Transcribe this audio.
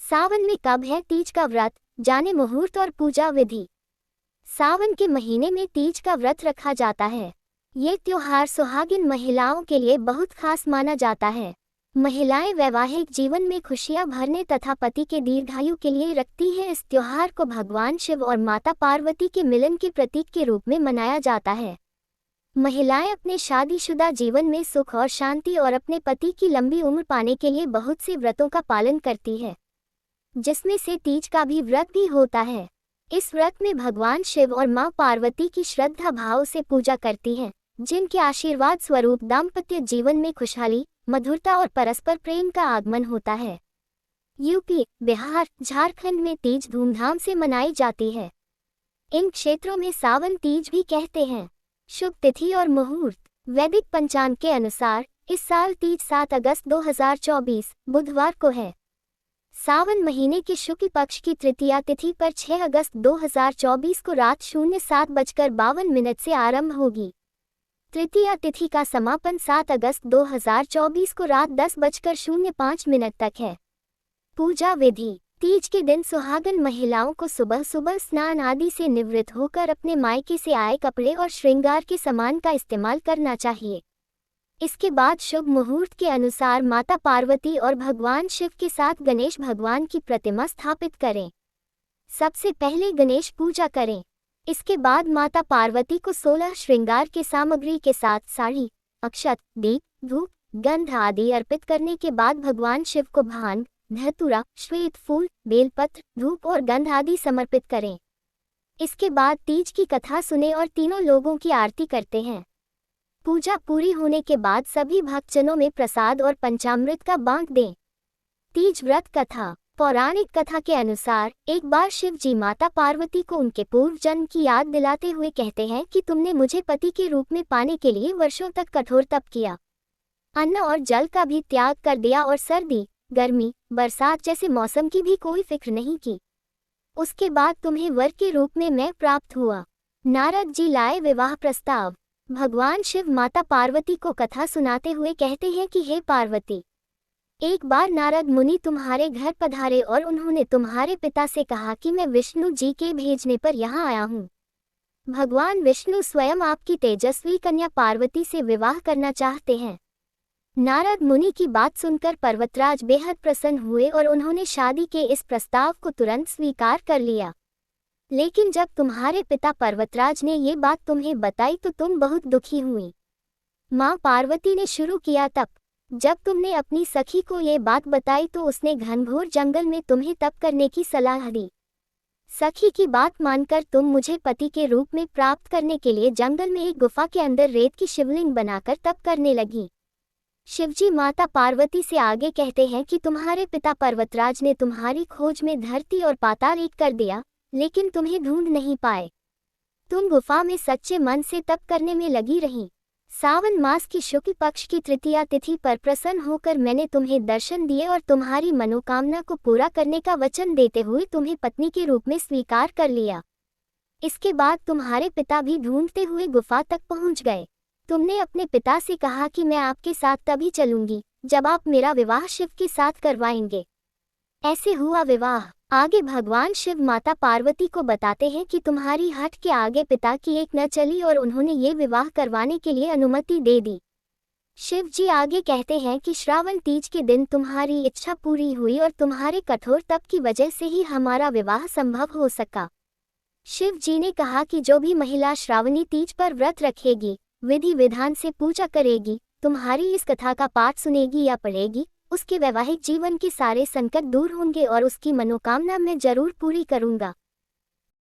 सावन में कब है तीज का व्रत, जाने मुहूर्त और पूजा विधि। सावन के महीने में तीज का व्रत रखा जाता है। ये त्योहार सुहागिन महिलाओं के लिए बहुत खास माना जाता है। महिलाएं वैवाहिक जीवन में खुशियां भरने तथा पति के दीर्घायु के लिए रखती हैं। इस त्योहार को भगवान शिव और माता पार्वती के मिलन के प्रतीक के रूप में मनाया जाता है। महिलाएं अपने शादीशुदा जीवन में सुख और शांति और अपने पति की लंबी उम्र पाने के लिए बहुत से व्रतों का पालन करती है, जिसमें से तीज का भी व्रत भी होता है। इस व्रत में भगवान शिव और मां पार्वती की श्रद्धा भाव से पूजा करती हैं, जिनके आशीर्वाद स्वरूप दाम्पत्य जीवन में खुशहाली, मधुरता और परस्पर प्रेम का आगमन होता है। यूपी, बिहार, झारखंड में तीज धूमधाम से मनाई जाती है। इन क्षेत्रों में सावन तीज भी कहते हैं। शुभ तिथि और मुहूर्त। वैदिक पंचांग के अनुसार इस साल तीज 7 अगस्त 2024 बुधवार को है। सावन महीने के शुक्ल पक्ष की तृतीया तिथि पर 6 अगस्त 2024 को रात 07:52 से आरंभ होगी। तृतीया तिथि का समापन 7 अगस्त 2024 को रात 10:05 तक है। पूजा विधि। तीज के दिन सुहागन महिलाओं को सुबह सुबह स्नान आदि से निवृत्त होकर अपने मायके से आए कपड़े और श्रृंगार के सामान का इस्तेमाल करना चाहिए। इसके बाद शुभ मुहूर्त के अनुसार माता पार्वती और भगवान शिव के साथ गणेश भगवान की प्रतिमा स्थापित करें। सबसे पहले गणेश पूजा करें। इसके बाद माता पार्वती को 16 श्रृंगार के सामग्री के साथ साड़ी, अक्षत, दीप, धूप, गंध आदि अर्पित करने के बाद भगवान शिव को भांग, धतूरा, श्वेत फूल, बेलपत्र, धूप और गंध आदि समर्पित करें। इसके बाद तीज की कथा सुने और तीनों लोगों की आरती करते हैं। पूजा पूरी होने के बाद सभी भक्तजनों में प्रसाद और पंचामृत का बांट दें। तीज व्रत कथा। पौराणिक कथा के अनुसार एक बार शिव जी माता पार्वती को उनके पूर्व जन्म की याद दिलाते हुए कहते हैं कि तुमने मुझे पति के रूप में पाने के लिए वर्षों तक कठोर तप किया, अन्न और जल का भी त्याग कर दिया और सर्दी, गर्मी, बरसात जैसे मौसम की भी कोई फिक्र नहीं की। उसके बाद तुम्हें वर के रूप में मैं प्राप्त हुआ। नारद जी लाए विवाह प्रस्ताव। भगवान शिव माता पार्वती को कथा सुनाते हुए कहते हैं कि हे पार्वती, एक बार नारद मुनि तुम्हारे घर पधारे और उन्होंने तुम्हारे पिता से कहा कि मैं विष्णु जी के भेजने पर यहाँ आया हूँ। भगवान विष्णु स्वयं आपकी तेजस्वी कन्या पार्वती से विवाह करना चाहते हैं। नारद मुनि की बात सुनकर पर्वतराज बेहद प्रसन्न हुए और उन्होंने शादी के इस प्रस्ताव को तुरंत स्वीकार कर लिया। लेकिन जब तुम्हारे पिता पर्वतराज ने ये बात तुम्हें बताई तो तुम बहुत दुखी हुई। मां पार्वती ने शुरू किया तप। जब तुमने अपनी सखी को ये बात बताई तो उसने घनघोर जंगल में तुम्हें तप करने की सलाह दी। सखी की बात मानकर तुम मुझे पति के रूप में प्राप्त करने के लिए जंगल में एक गुफा के अंदर रेत की शिवलिंग बनाकर तप करने लगी। शिवजी माता पार्वती से आगे कहते हैं कि तुम्हारे पिता पर्वतराज ने तुम्हारी खोज में धरती और पाताल एक कर दिया, लेकिन तुम्हें ढूंढ नहीं पाए। तुम गुफा में सच्चे मन से तप करने में लगी रही। सावन मास की शुक्ल पक्ष की तृतीया तिथि पर प्रसन्न होकर मैंने तुम्हें दर्शन दिए और तुम्हारी मनोकामना को पूरा करने का वचन देते हुए तुम्हें पत्नी के रूप में स्वीकार कर लिया। इसके बाद तुम्हारे पिता भी ढूंढते हुए गुफा तक पहुंच गए। तुमने अपने पिता से कहा कि मैं आपके साथ तभी चलूंगी जब आप मेरा विवाह शिव के साथ करवाएंगे। ऐसे हुआ विवाह। आगे भगवान शिव माता पार्वती को बताते हैं कि तुम्हारी हठ के आगे पिता की एक न चली और उन्होंने ये विवाह करवाने के लिए अनुमति दे दी। शिव जी आगे कहते हैं कि श्रावण तीज के दिन तुम्हारी इच्छा पूरी हुई और तुम्हारे कठोर तप की वजह से ही हमारा विवाह संभव हो सका। शिव जी ने कहा कि जो भी महिला श्रावणी तीज पर व्रत रखेगी, विधि विधान से पूजा करेगी, तुम्हारी इस कथा का पाठ सुनेगी या पढ़ेगी, उसके वैवाहिक जीवन के सारे संकट दूर होंगे और उसकी मनोकामना मैं जरूर पूरी करूंगा।